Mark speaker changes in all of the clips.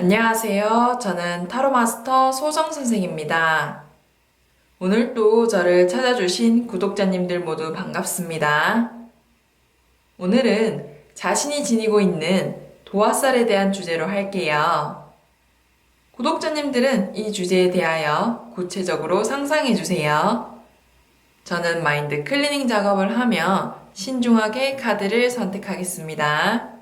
Speaker 1: 안녕하세요. 저는 타로마스터 소정 선생입니다. 오늘도 저를 찾아주신 구독자님들 모두 반갑습니다. 오늘은 자신이 지니고 있는 도화살에 대한 주제로 할게요. 구독자님들은 이 주제에 대하여 구체적으로 상상해 주세요. 저는 마인드 클리닝 작업을 하며 신중하게 카드를 선택하겠습니다.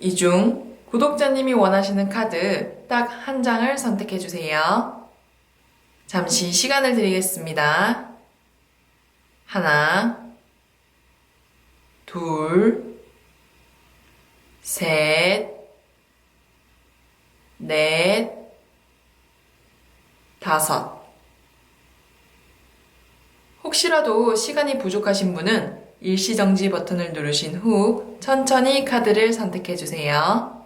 Speaker 1: 이 중 구독자님이 원하시는 카드 딱 한 장을 선택해 주세요. 잠시 시간을 드리겠습니다. 하나, 둘, 셋, 넷, 다섯. 혹시라도 시간이 부족하신 분은 일시정지 버튼을 누르신 후 천천히 카드를 선택해 주세요.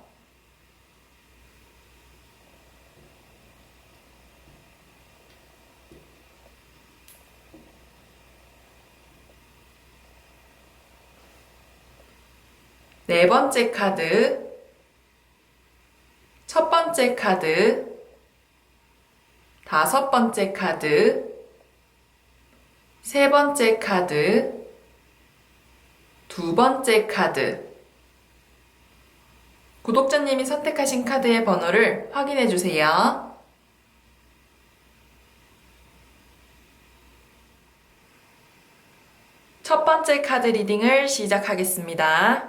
Speaker 1: 네 번째 카드, 첫 번째 카드, 다섯 번째 카드, 세 번째 카드, 두 번째 카드. 구독자님이 선택하신 카드의 번호를 확인해 주세요. 첫 번째 카드 리딩을 시작하겠습니다.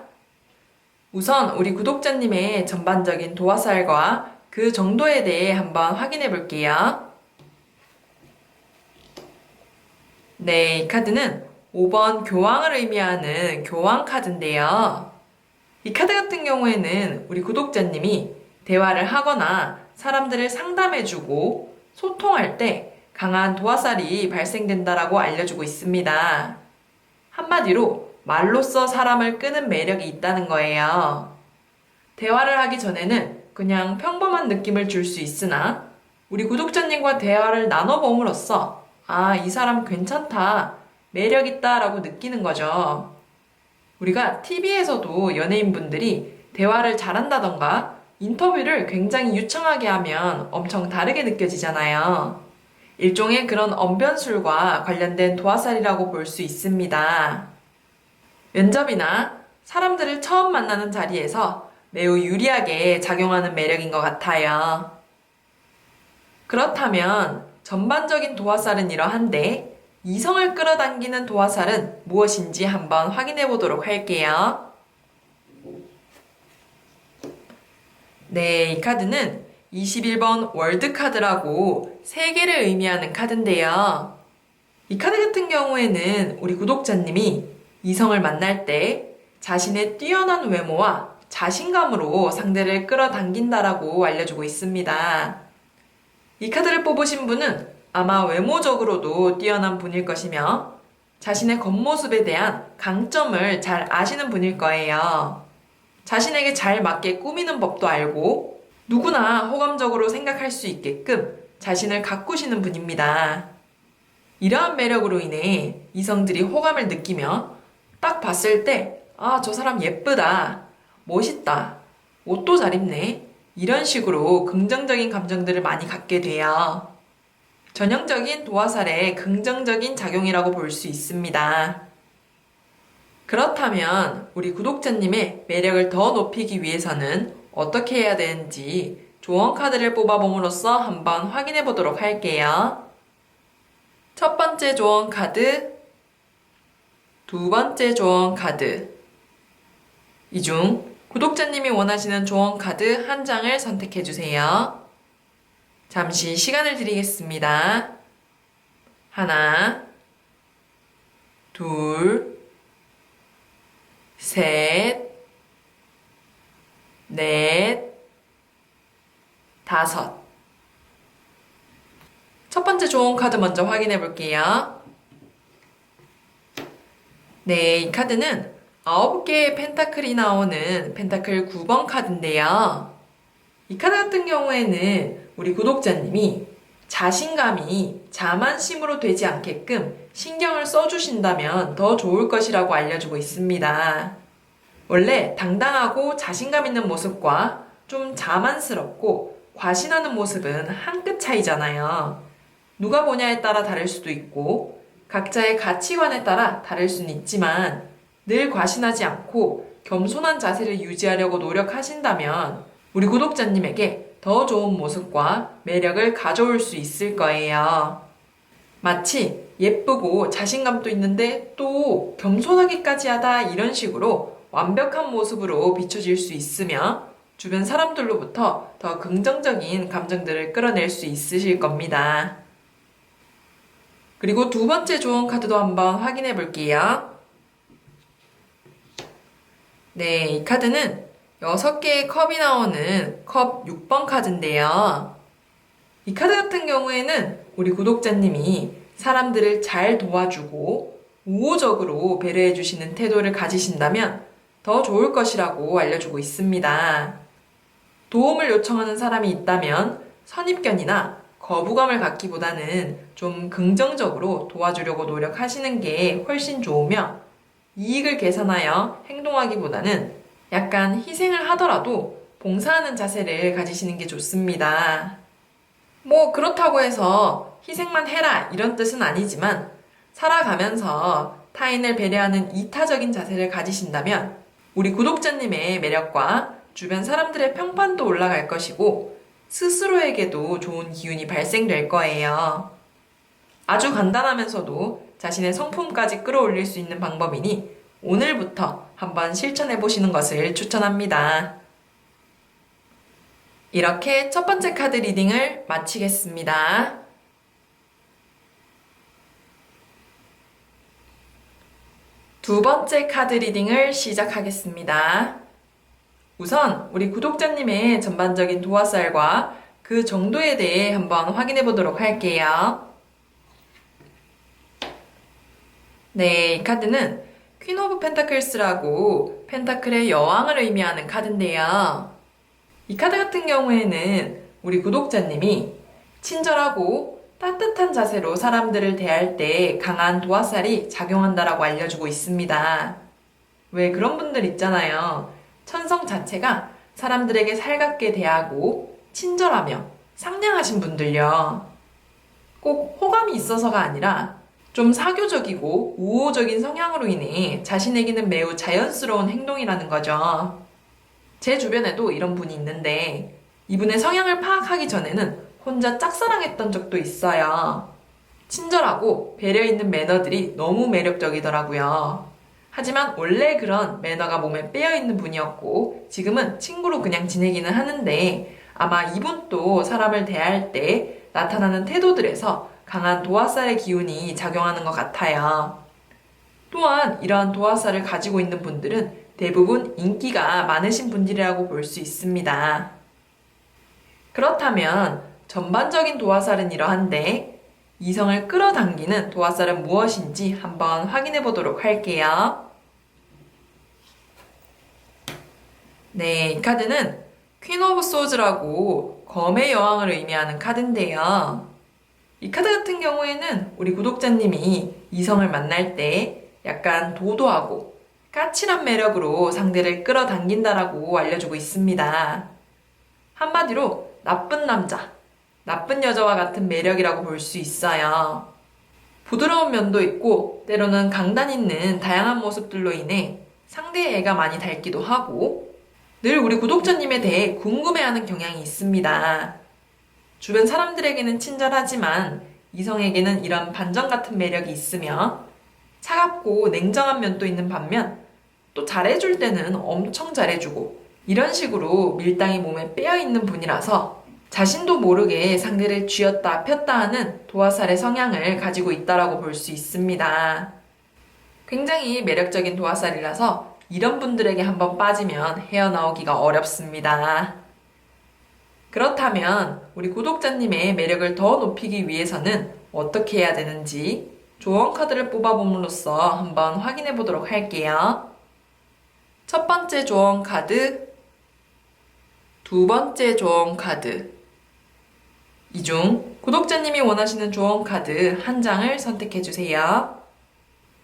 Speaker 1: 우선 우리 구독자님의 전반적인 도화살과 그 정도에 대해 한번 확인해 볼게요. 네, 이 카드는 5번 교황을 의미하는 교황 카드인데요. 이 카드 같은 경우에는 우리 구독자님이 대화를 하거나 사람들을 상담해주고 소통할 때 강한 도화살이 발생된다라고 알려주고 있습니다. 한마디로 말로써 사람을 끄는 매력이 있다는 거예요. 대화를 하기 전에는 그냥 평범한 느낌을 줄 수 있으나 우리 구독자님과 대화를 나눠봄으로써 이 사람 괜찮다, 매력있다 라고 느끼는 거죠. 우리가 TV에서도 연예인분들이 대화를 잘한다던가 인터뷰를 굉장히 유창하게 하면 엄청 다르게 느껴지잖아요. 일종의 그런 언변술과 관련된 도화살이라고 볼 수 있습니다. 면접이나 사람들을 처음 만나는 자리에서 매우 유리하게 작용하는 매력인 것 같아요. 그렇다면 전반적인 도화살은 이러한데 이성을 끌어당기는 도화살은 무엇인지 한번 확인해 보도록 할게요. 네, 이 카드는 21번 월드카드라고 세계를 의미하는 카드인데요. 이 카드 같은 경우에는 우리 구독자님이 이성을 만날 때 자신의 뛰어난 외모와 자신감으로 상대를 끌어당긴다라고 알려주고 있습니다. 이 카드를 뽑으신 분은 아마 외모적으로도 뛰어난 분일 것이며 자신의 겉모습에 대한 강점을 잘 아시는 분일 거예요. 자신에게 잘 맞게 꾸미는 법도 알고 누구나 호감적으로 생각할 수 있게끔 자신을 가꾸시는 분입니다. 이러한 매력으로 인해 이성들이 호감을 느끼며 딱 봤을 때 아, 저 사람 예쁘다, 멋있다, 옷도 잘 입네 이런 식으로 긍정적인 감정들을 많이 갖게 돼요. 전형적인 도화살의 긍정적인 작용이라고 볼 수 있습니다. 그렇다면 우리 구독자님의 매력을 더 높이기 위해서는 어떻게 해야 되는지 조언 카드를 뽑아봄으로써 한번 확인해 보도록 할게요. 첫 번째 조언 카드, 두 번째 조언 카드. 이 중 구독자님이 원하시는 조언 카드 한 장을 선택해 주세요. 잠시 시간을 드리겠습니다. 하나, 둘, 셋, 넷, 다섯. 첫 번째 조언 카드 먼저 확인해 볼게요. 네, 이 카드는 9개의 펜타클이 나오는 펜타클 9번 카드인데요. 이 카드 같은 경우에는 우리 구독자님이 자신감이 자만심으로 되지 않게끔 신경을 써주신다면 더 좋을 것이라고 알려주고 있습니다. 원래 당당하고 자신감 있는 모습과 좀 자만스럽고 과신하는 모습은 한 끗 차이잖아요. 누가 보냐에 따라 다를 수도 있고 각자의 가치관에 따라 다를 수는 있지만 늘 과신하지 않고 겸손한 자세를 유지하려고 노력하신다면 우리 구독자님에게 더 좋은 모습과 매력을 가져올 수 있을 거예요. 마치 예쁘고 자신감도 있는데 또 겸손하기까지 하다 이런 식으로 완벽한 모습으로 비춰질 수 있으며 주변 사람들로부터 더 긍정적인 감정들을 끌어낼 수 있으실 겁니다. 그리고 두 번째 조언 카드도 한번 확인해 볼게요. 네, 이 카드는 6개의 컵이 나오는 컵 6번 카드인데요. 이 카드 같은 경우에는 우리 구독자님이 사람들을 잘 도와주고 우호적으로 배려해 주시는 태도를 가지신다면 더 좋을 것이라고 알려주고 있습니다. 도움을 요청하는 사람이 있다면 선입견이나 거부감을 갖기보다는 좀 긍정적으로 도와주려고 노력하시는 게 훨씬 좋으며 이익을 계산하여 행동하기보다는 약간 희생을 하더라도 봉사하는 자세를 가지시는 게 좋습니다. 뭐 그렇다고 해서 희생만 해라 이런 뜻은 아니지만 살아가면서 타인을 배려하는 이타적인 자세를 가지신다면 우리 구독자님의 매력과 주변 사람들의 평판도 올라갈 것이고 스스로에게도 좋은 기운이 발생될 거예요. 아주 간단하면서도 자신의 성품까지 끌어올릴 수 있는 방법이니 오늘부터 한번 실천해 보시는 것을 추천합니다. 이렇게 첫 번째 카드 리딩을 마치겠습니다. 두 번째 카드 리딩을 시작하겠습니다. 우선 우리 구독자님의 전반적인 도화살과 그 정도에 대해 한번 확인해 보도록 할게요. 네, 이 카드는 퀸 오브 펜타클스라고 펜타클의 여왕을 의미하는 카드인데요. 이 카드 같은 경우에는 우리 구독자님이 친절하고 따뜻한 자세로 사람들을 대할 때 강한 도화살이 작용한다라고 알려주고 있습니다. 왜 그런 분들 있잖아요. 천성 자체가 사람들에게 살갑게 대하고 친절하며 상냥하신 분들요. 꼭 호감이 있어서가 아니라 좀 사교적이고 우호적인 성향으로 인해 자신에게는 매우 자연스러운 행동이라는 거죠. 제 주변에도 이런 분이 있는데 이분의 성향을 파악하기 전에는 혼자 짝사랑했던 적도 있어요. 친절하고 배려 있는 매너들이 너무 매력적이더라고요. 하지만 원래 그런 매너가 몸에 빼어있는 분이었고 지금은 친구로 그냥 지내기는 하는데 아마 이분도 사람을 대할 때 나타나는 태도들에서 강한 도화살의 기운이 작용하는 것 같아요. 또한 이러한 도화살을 가지고 있는 분들은 대부분 인기가 많으신 분들이라고 볼 수 있습니다. 그렇다면 전반적인 도화살은 이러한데 이성을 끌어당기는 도화살은 무엇인지 한번 확인해 보도록 할게요. 네, 이 카드는 퀸 오브 소즈라고 검의 여왕을 의미하는 카드인데요. 이 카드 같은 경우에는 우리 구독자님이 이성을 만날 때 약간 도도하고 까칠한 매력으로 상대를 끌어당긴다라고 알려주고 있습니다. 한마디로 나쁜 남자, 나쁜 여자와 같은 매력이라고 볼 수 있어요. 부드러운 면도 있고 때로는 강단 있는 다양한 모습들로 인해 상대의 애가 많이 닳기도 하고 늘 우리 구독자님에 대해 궁금해하는 경향이 있습니다. 주변 사람들에게는 친절하지만 이성에게는 이런 반전 같은 매력이 있으며 차갑고 냉정한 면도 있는 반면 또 잘해줄 때는 엄청 잘해주고 이런 식으로 밀당이 몸에 빼어있는 분이라서 자신도 모르게 상대를 쥐었다 폈다 하는 도화살의 성향을 가지고 있다라고 볼 수 있습니다. 굉장히 매력적인 도화살이라서 이런 분들에게 한번 빠지면 헤어나오기가 어렵습니다. 그렇다면 우리 구독자님의 매력을 더 높이기 위해서는 어떻게 해야 되는지 조언 카드를 뽑아봄으로써 한번 확인해 보도록 할게요. 첫 번째 조언 카드, 두 번째 조언 카드. 이 중 구독자님이 원하시는 조언 카드 한 장을 선택해 주세요.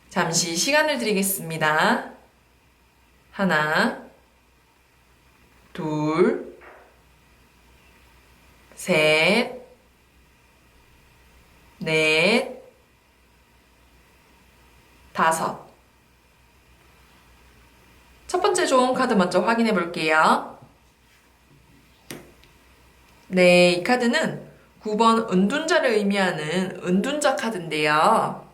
Speaker 1: 잠시 시간을 드리겠습니다. 하나, 둘, 셋, 넷, 다섯. 첫 번째 조언 카드 먼저 확인해 볼게요. 네, 이 카드는 9번 은둔자를 의미하는 은둔자 카드인데요.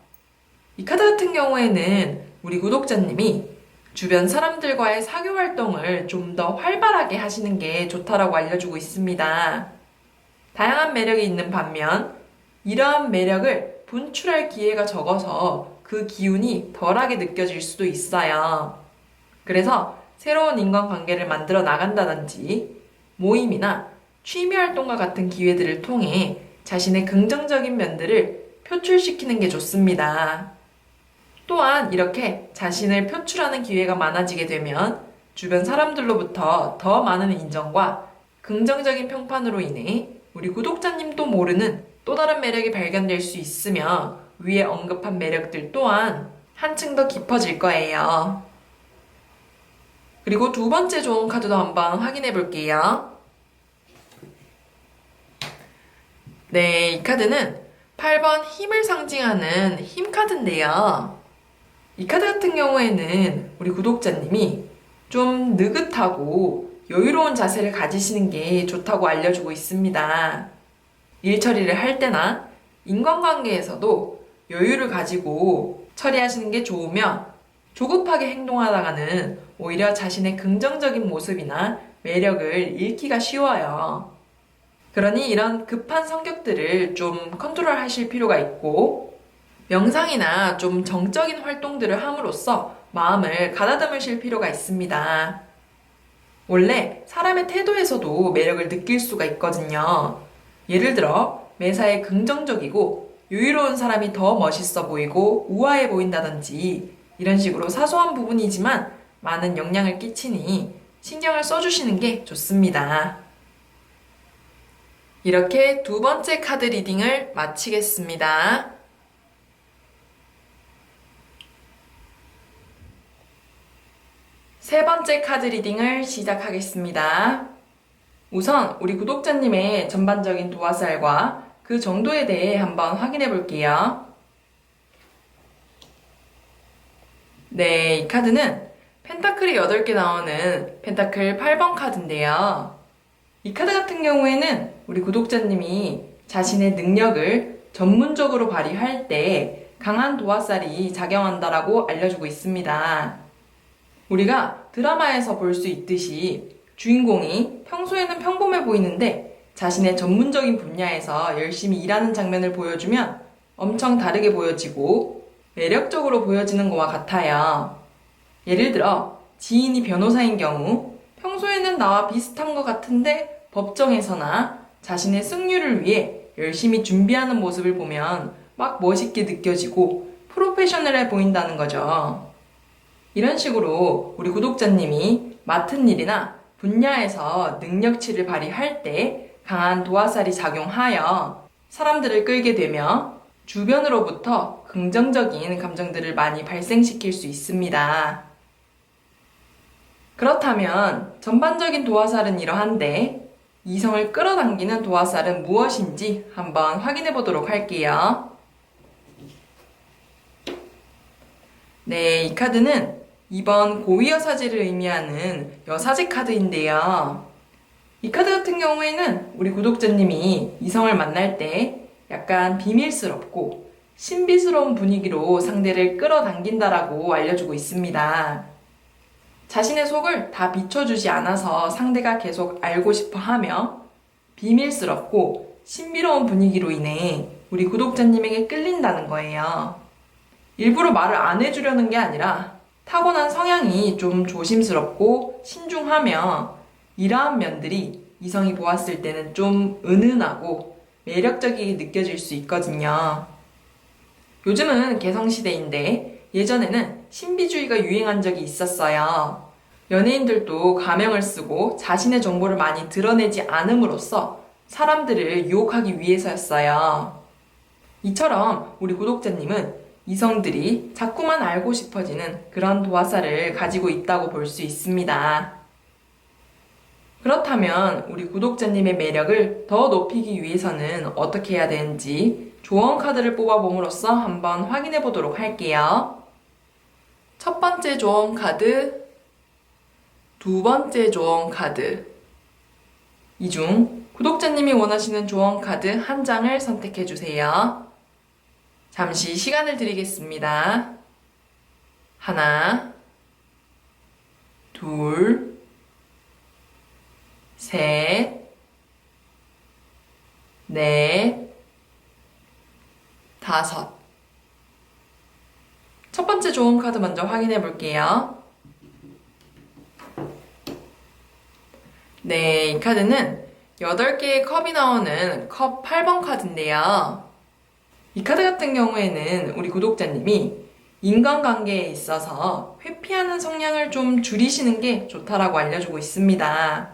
Speaker 1: 이 카드 같은 경우에는 우리 구독자님이 주변 사람들과의 사교 활동을 좀 더 활발하게 하시는 게 좋다라고 알려주고 있습니다. 다양한 매력이 있는 반면 이러한 매력을 분출할 기회가 적어서 그 기운이 덜하게 느껴질 수도 있어요. 그래서 새로운 인간관계를 만들어 나간다든지 모임이나 취미 활동과 같은 기회들을 통해 자신의 긍정적인 면들을 표출시키는 게 좋습니다. 또한 이렇게 자신을 표출하는 기회가 많아지게 되면 주변 사람들로부터 더 많은 인정과 긍정적인 평판으로 인해 우리 구독자님도 모르는 또 다른 매력이 발견될 수 있으며 위에 언급한 매력들 또한 한층 더 깊어질 거예요. 그리고 두 번째 조언 카드도 한번 확인해 볼게요. 네, 이 카드는 8번 힘을 상징하는 힘 카드인데요. 이 카드 같은 경우에는 우리 구독자님이 좀 느긋하고 여유로운 자세를 가지시는 게 좋다고 알려주고 있습니다. 일 처리를 할 때나 인간관계에서도 여유를 가지고 처리하시는 게 좋으며 조급하게 행동하다가는 오히려 자신의 긍정적인 모습이나 매력을 잃기가 쉬워요. 그러니 이런 급한 성격들을 좀 컨트롤 하실 필요가 있고 명상이나 좀 정적인 활동들을 함으로써 마음을 가다듬으실 필요가 있습니다. 원래 사람의 태도에서도 매력을 느낄 수가 있거든요. 예를 들어 매사에 긍정적이고 여유로운 사람이 더 멋있어 보이고 우아해 보인다든지 이런 식으로 사소한 부분이지만 많은 영향을 끼치니 신경을 써주시는 게 좋습니다. 이렇게 두 번째 카드 리딩을 마치겠습니다. 세 번째 카드 리딩을 시작하겠습니다. 우선 우리 구독자님의 전반적인 도화살과 그 정도에 대해 한번 확인해 볼게요. 네, 이 카드는 펜타클이 8개 나오는 펜타클 8번 카드인데요. 이 카드 같은 경우에는 우리 구독자님이 자신의 능력을 전문적으로 발휘할 때 강한 도화살이 작용한다라고 알려주고 있습니다. 우리가 드라마에서 볼 수 있듯이 주인공이 평소에는 평범해 보이는데 자신의 전문적인 분야에서 열심히 일하는 장면을 보여주면 엄청 다르게 보여지고 매력적으로 보여지는 것과 같아요. 예를 들어 지인이 변호사인 경우 평소에는 나와 비슷한 것 같은데 법정에서나 자신의 승률을 위해 열심히 준비하는 모습을 보면 막 멋있게 느껴지고 프로페셔널해 보인다는 거죠. 이런 식으로 우리 구독자님이 맡은 일이나 분야에서 능력치를 발휘할 때 강한 도화살이 작용하여 사람들을 끌게 되며 주변으로부터 긍정적인 감정들을 많이 발생시킬 수 있습니다. 그렇다면 전반적인 도화살은 이러한데 이성을 끌어당기는 도화살은 무엇인지 한번 확인해 보도록 할게요. 네, 이 카드는 2번 고위여사제를 의미하는 여사제 카드인데요. 이 카드 같은 경우에는 우리 구독자님이 이성을 만날 때 약간 비밀스럽고 신비스러운 분위기로 상대를 끌어당긴다라고 알려주고 있습니다. 자신의 속을 다 비춰주지 않아서 상대가 계속 알고 싶어 하며 비밀스럽고 신비로운 분위기로 인해 우리 구독자님에게 끌린다는 거예요. 일부러 말을 안 해주려는 게 아니라 타고난 성향이 좀 조심스럽고 신중하며 이러한 면들이 이성이 보았을 때는 좀 은은하고 매력적이게 느껴질 수 있거든요. 요즘은 개성시대인데 예전에는 신비주의가 유행한 적이 있었어요. 연예인들도 가명을 쓰고 자신의 정보를 많이 드러내지 않음으로써 사람들을 유혹하기 위해서였어요. 이처럼 우리 구독자님은 이성들이 자꾸만 알고 싶어지는 그런 도화살을 가지고 있다고 볼 수 있습니다. 그렇다면 우리 구독자님의 매력을 더 높이기 위해서는 어떻게 해야 되는지 조언 카드를 뽑아봄으로써 한번 확인해 보도록 할게요. 첫 번째 조언 카드, 두 번째 조언 카드. 이 중 구독자님이 원하시는 조언 카드 한 장을 선택해 주세요. 잠시 시간을 드리겠습니다. 하나, 둘, 셋, 넷, 다섯. 첫 번째 조언 카드 먼저 확인해 볼게요. 네, 이 카드는 8개의 컵이 나오는 컵 8번 카드인데요. 이 카드 같은 경우에는 우리 구독자님이 인간관계에 있어서 회피하는 성향을 좀 줄이시는 게 좋다라고 알려주고 있습니다.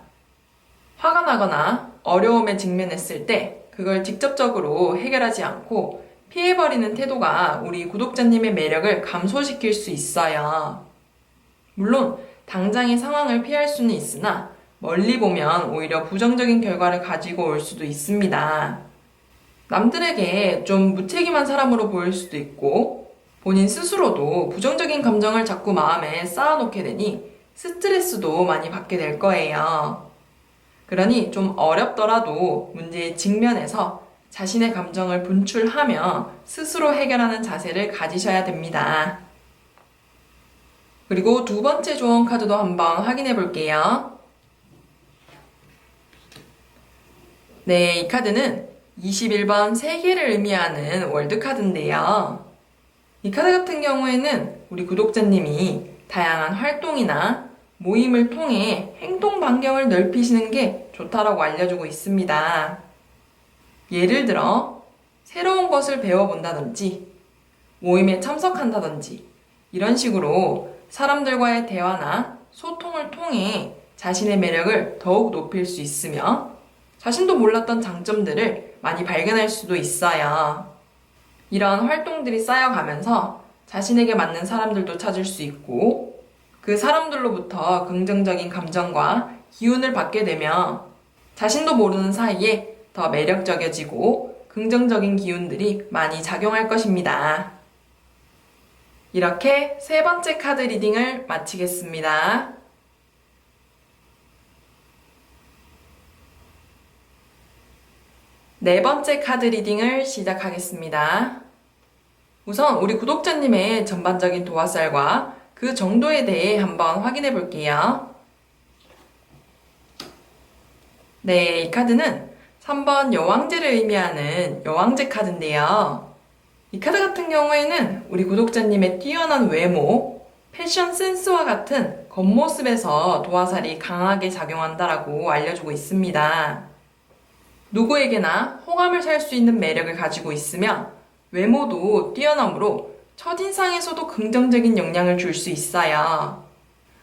Speaker 1: 화가 나거나 어려움에 직면했을 때 그걸 직접적으로 해결하지 않고 피해버리는 태도가 우리 구독자님의 매력을 감소시킬 수 있어요. 물론 당장의 상황을 피할 수는 있으나 멀리 보면 오히려 부정적인 결과를 가지고 올 수도 있습니다. 남들에게 좀 무책임한 사람으로 보일 수도 있고 본인 스스로도 부정적인 감정을 자꾸 마음에 쌓아놓게 되니 스트레스도 많이 받게 될 거예요. 그러니 좀 어렵더라도 문제에 직면해서 자신의 감정을 분출하며 스스로 해결하는 자세를 가지셔야 됩니다. 그리고 두 번째 조언 카드도 한번 확인해 볼게요. 네, 이 카드는 21번 세계를 의미하는 월드카드인데요. 이 카드 같은 경우에는 우리 구독자님이 다양한 활동이나 모임을 통해 행동 반경을 넓히시는 게 좋다라고 알려주고 있습니다. 예를 들어 새로운 것을 배워본다든지 모임에 참석한다든지 이런 식으로 사람들과의 대화나 소통을 통해 자신의 매력을 더욱 높일 수 있으며 자신도 몰랐던 장점들을 많이 발견할 수도 있어요. 이런 활동들이 쌓여가면서 자신에게 맞는 사람들도 찾을 수 있고 그 사람들로부터 긍정적인 감정과 기운을 받게 되며 자신도 모르는 사이에 더 매력적이어지고 긍정적인 기운들이 많이 작용할 것입니다. 이렇게 세 번째 카드 리딩을 마치겠습니다. 네 번째 카드 리딩을 시작하겠습니다. 우선 우리 구독자님의 전반적인 도화살과 그 정도에 대해 한번 확인해 볼게요. 네, 이 카드는 3번 여왕제를 의미하는 여왕제 카드인데요. 이 카드 같은 경우에는 우리 구독자님의 뛰어난 외모, 패션 센스와 같은 겉모습에서 도화살이 강하게 작용한다라고 알려주고 있습니다. 누구에게나 호감을 살 수 있는 매력을 가지고 있으며 외모도 뛰어남으로 첫인상에서도 긍정적인 영향을 줄 수 있어요.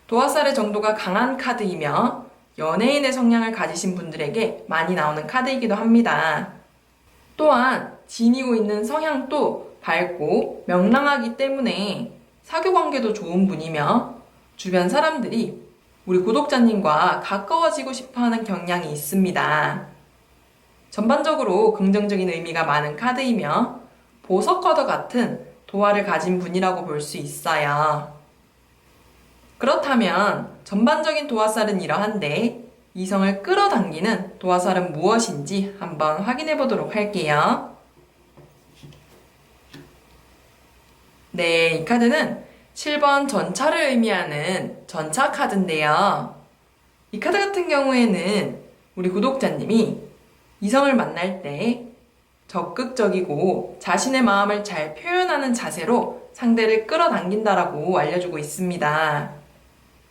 Speaker 1: 도화살의 정도가 강한 카드이며 연예인의 성향을 가지신 분들에게 많이 나오는 카드이기도 합니다. 또한 지니고 있는 성향도 밝고 명랑하기 때문에 사교관계도 좋은 분이며 주변 사람들이 우리 구독자님과 가까워지고 싶어하는 경향이 있습니다. 전반적으로 긍정적인 의미가 많은 카드이며 보석과도 같은 도화를 가진 분이라고 볼 수 있어요. 그렇다면 전반적인 도화살은 이러한데 이성을 끌어당기는 도화살은 무엇인지 한번 확인해 보도록 할게요. 네, 이 카드는 7번 전차를 의미하는 전차 카드인데요. 이 카드 같은 경우에는 우리 구독자님이 이성을 만날 때 적극적이고 자신의 마음을 잘 표현하는 자세로 상대를 끌어당긴다라고 알려주고 있습니다.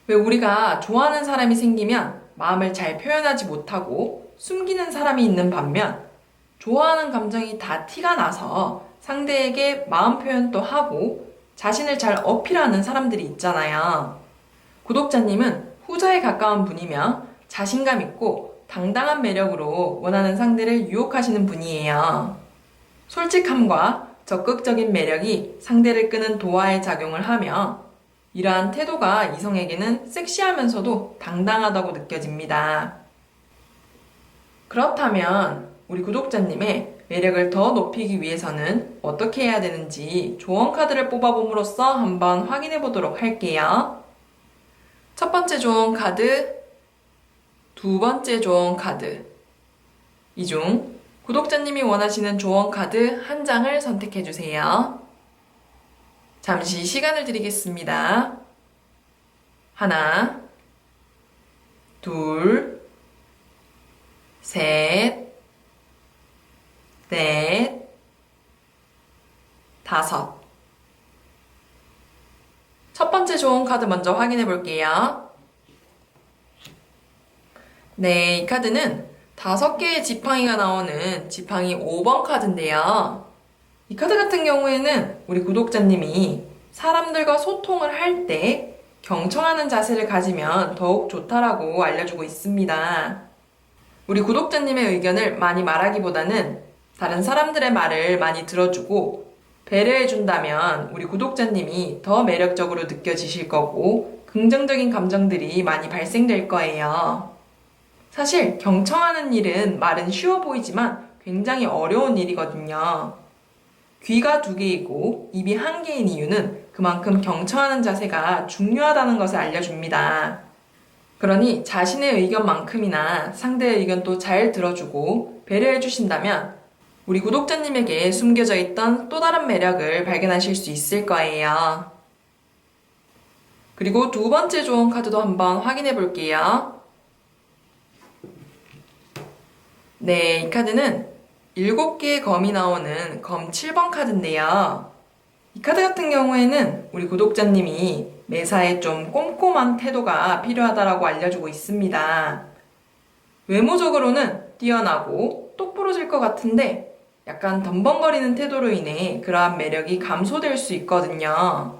Speaker 1: 왜 우리가 좋아하는 사람이 생기면 마음을 잘 표현하지 못하고 숨기는 사람이 있는 반면 좋아하는 감정이 다 티가 나서 상대에게 마음 표현도 하고 자신을 잘 어필하는 사람들이 있잖아요. 구독자님은 후자에 가까운 분이며 자신감 있고 당당한 매력으로 원하는 상대를 유혹하시는 분이에요. 솔직함과 적극적인 매력이 상대를 끄는 도화의 작용을 하며 이러한 태도가 이성에게는 섹시하면서도 당당하다고 느껴집니다. 그렇다면 우리 구독자님의 매력을 더 높이기 위해서는 어떻게 해야 되는지 조언 카드를 뽑아봄으로써 한번 확인해 보도록 할게요. 첫 번째 조언 카드, 두 번째 조언 카드. 이 중 구독자님이 원하시는 조언 카드 한 장을 선택해 주세요. 잠시 시간을 드리겠습니다. 하나, 둘, 셋, 넷, 다섯. 첫 번째 조언 카드 먼저 확인해 볼게요. 네, 이 카드는 5개의 지팡이가 나오는 지팡이 5번 카드인데요. 이 카드 같은 경우에는 우리 구독자님이 사람들과 소통을 할 때 경청하는 자세를 가지면 더욱 좋다라고 알려주고 있습니다. 우리 구독자님의 의견을 많이 말하기보다는 다른 사람들의 말을 많이 들어주고 배려해준다면 우리 구독자님이 더 매력적으로 느껴지실 거고 긍정적인 감정들이 많이 발생될 거예요. 사실 경청하는 일은 말은 쉬워 보이지만 굉장히 어려운 일이거든요. 귀가 2개이고 입이 1개인 이유는 그만큼 경청하는 자세가 중요하다는 것을 알려줍니다. 그러니 자신의 의견만큼이나 상대의 의견도 잘 들어주고 배려해 주신다면 우리 구독자님에게 숨겨져 있던 또 다른 매력을 발견하실 수 있을 거예요. 그리고 두 번째 조언 카드도 한번 확인해 볼게요. 네, 이 카드는 7개의 검이 나오는 검 7번 카드인데요. 이 카드 같은 경우에는 우리 구독자님이 매사에 좀 꼼꼼한 태도가 필요하다고 알려주고 있습니다. 외모적으로는 뛰어나고 똑부러질 것 같은데 약간 덤벙거리는 태도로 인해 그러한 매력이 감소될 수 있거든요.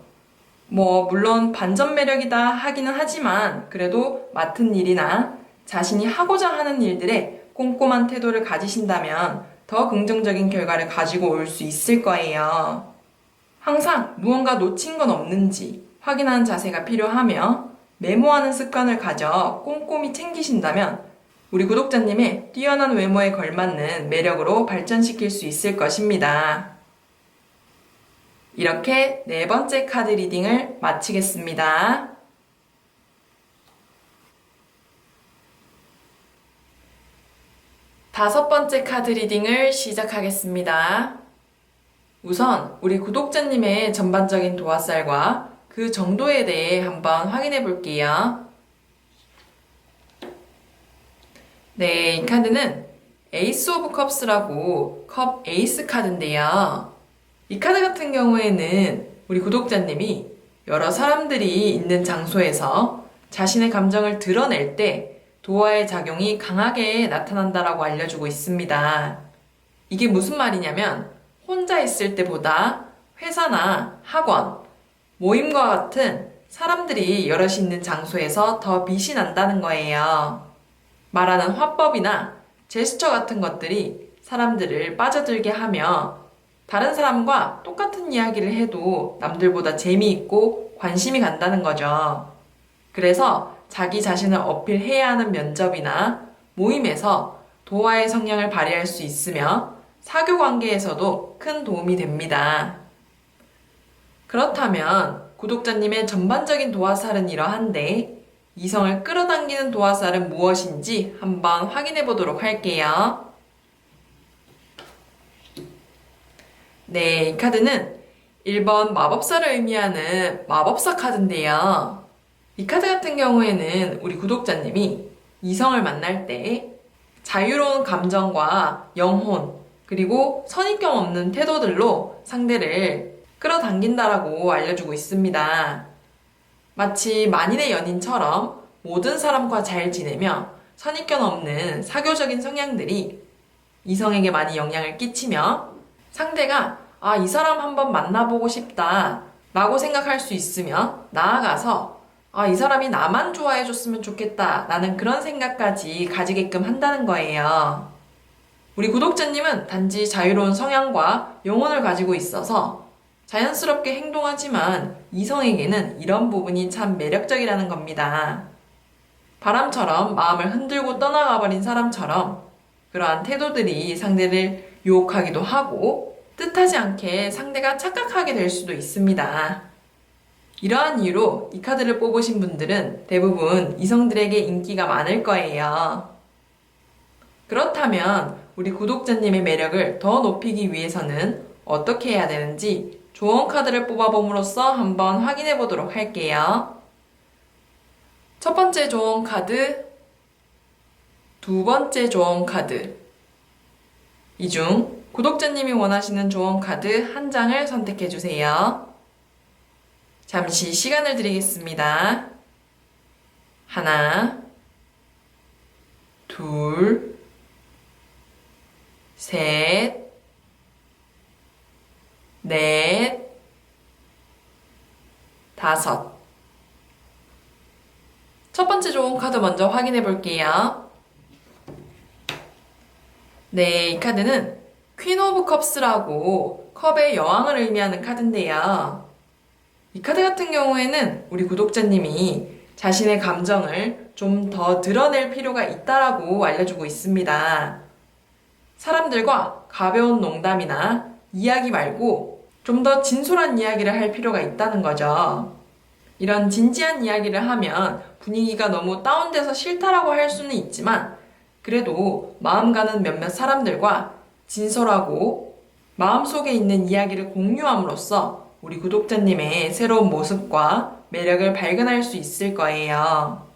Speaker 1: 물론 반전 매력이다 하기는 하지만 그래도 맡은 일이나 자신이 하고자 하는 일들에 꼼꼼한 태도를 가지신다면 더 긍정적인 결과를 가지고 올 수 있을 거예요. 항상 무언가 놓친 건 없는지 확인하는 자세가 필요하며 메모하는 습관을 가져 꼼꼼히 챙기신다면 우리 구독자님의 뛰어난 외모에 걸맞는 매력으로 발전시킬 수 있을 것입니다. 이렇게 네 번째 카드 리딩을 마치겠습니다. 5번째 카드 리딩을 시작하겠습니다. 우선 우리 구독자님의 전반적인 도화살과 그 정도에 대해 한번 확인해 볼게요. 네, 이 카드는 에이스 오브 컵스라고 컵 에이스 카드인데요. 이 카드 같은 경우에는 우리 구독자님이 여러 사람들이 있는 장소에서 자신의 감정을 드러낼 때 도화의 작용이 강하게 나타난다라고 알려주고 있습니다. 이게 무슨 말이냐면 혼자 있을 때보다 회사나 학원, 모임과 같은 사람들이 여럿이 있는 장소에서 더 빛이 난다는 거예요. 말하는 화법이나 제스처 같은 것들이 사람들을 빠져들게 하며 다른 사람과 똑같은 이야기를 해도 남들보다 재미있고 관심이 간다는 거죠. 그래서 자기 자신을 어필해야 하는 면접이나 모임에서 도화의 성향을 발휘할 수 있으며 사교 관계에서도 큰 도움이 됩니다. 그렇다면 구독자님의 전반적인 도화살은 이러한데 이성을 끌어당기는 도화살은 무엇인지 한번 확인해 보도록 할게요. 네, 이 카드는 1번 마법사를 의미하는 마법사 카드인데요. 이 카드 같은 경우에는 우리 구독자님이 이성을 만날 때 자유로운 감정과 영혼, 그리고 선입견 없는 태도들로 상대를 끌어당긴다라고 알려주고 있습니다. 마치 만인의 연인처럼 모든 사람과 잘 지내며 선입견 없는 사교적인 성향들이 이성에게 많이 영향을 끼치며 상대가 이 사람 한번 만나보고 싶다 라고 생각할 수 있으며 나아가서 이 사람이 나만 좋아해줬으면 좋겠다 라는 그런 생각까지 가지게끔 한다는 거예요. 우리 구독자님은 단지 자유로운 성향과 영혼을 가지고 있어서 자연스럽게 행동하지만 이성에게는 이런 부분이 참 매력적이라는 겁니다. 바람처럼 마음을 흔들고 떠나가 버린 사람처럼 그러한 태도들이 상대를 유혹하기도 하고 뜻하지 않게 상대가 착각하게 될 수도 있습니다. 이러한 이유로 이 카드를 뽑으신 분들은 대부분 이성들에게 인기가 많을 거예요. 그렇다면 우리 구독자님의 매력을 더 높이기 위해서는 어떻게 해야 되는지 조언 카드를 뽑아봄으로써 한번 확인해 보도록 할게요. 첫 번째 조언 카드, 두 번째 조언 카드. 이 중 구독자님이 원하시는 조언 카드 한 장을 선택해 주세요. 잠시 시간을 드리겠습니다. 하나, 둘, 셋, 넷, 다섯. 첫 번째 좋은 카드 먼저 확인해 볼게요. 네, 이 카드는 퀸 오브 컵스라고 컵의 여왕을 의미하는 카드인데요. 이 카드 같은 경우에는 우리 구독자님이 자신의 감정을 좀 더 드러낼 필요가 있다라고 알려주고 있습니다. 사람들과 가벼운 농담이나 이야기 말고 좀 더 진솔한 이야기를 할 필요가 있다는 거죠. 이런 진지한 이야기를 하면 분위기가 너무 다운돼서 싫다라고 할 수는 있지만 그래도 마음 가는 몇몇 사람들과 진솔하고 마음속에 있는 이야기를 공유함으로써 우리 구독자님의 새로운 모습과 매력을 발견할 수 있을 거예요.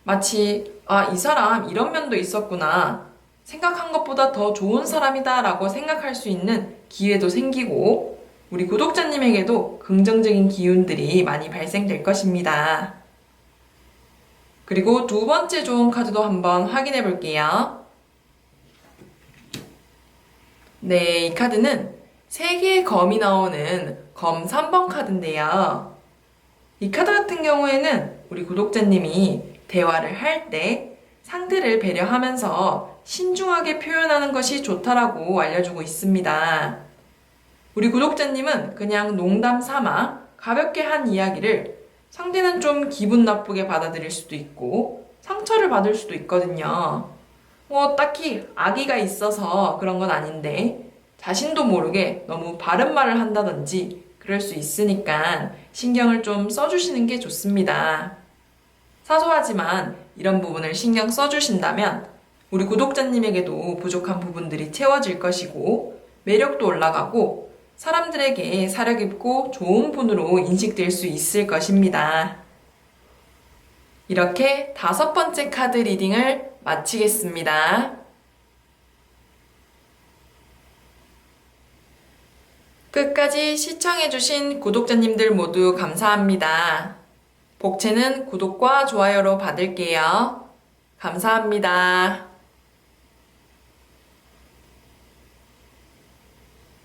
Speaker 1: 마치 이 사람 이런 면도 있었구나, 생각한 것보다 더 좋은 사람이다 라고 생각할 수 있는 기회도 생기고 우리 구독자님에게도 긍정적인 기운들이 많이 발생될 것입니다. 그리고 두 번째 좋은 카드도 한번 확인해 볼게요. 네, 이 카드는 3개의 검이 나오는 검 3번 카드인데요. 이 카드 같은 경우에는 우리 구독자님이 대화를 할 때 상대를 배려하면서 신중하게 표현하는 것이 좋다라고 알려주고 있습니다. 우리 구독자님은 그냥 농담 삼아 가볍게 한 이야기를 상대는 좀 기분 나쁘게 받아들일 수도 있고 상처를 받을 수도 있거든요. 딱히 악의가 있어서 그런 건 아닌데 자신도 모르게 너무 바른 말을 한다든지 그럴 수 있으니까 신경을 좀 써주시는 게 좋습니다. 사소하지만 이런 부분을 신경 써주신다면 우리 구독자님에게도 부족한 부분들이 채워질 것이고 매력도 올라가고 사람들에게 사려 깊고 좋은 분으로 인식될 수 있을 것입니다. 이렇게 5번째 카드 리딩을 마치겠습니다. 끝까지 시청해주신 구독자님들 모두 감사합니다. 복채는 구독과 좋아요로 받을게요. 감사합니다.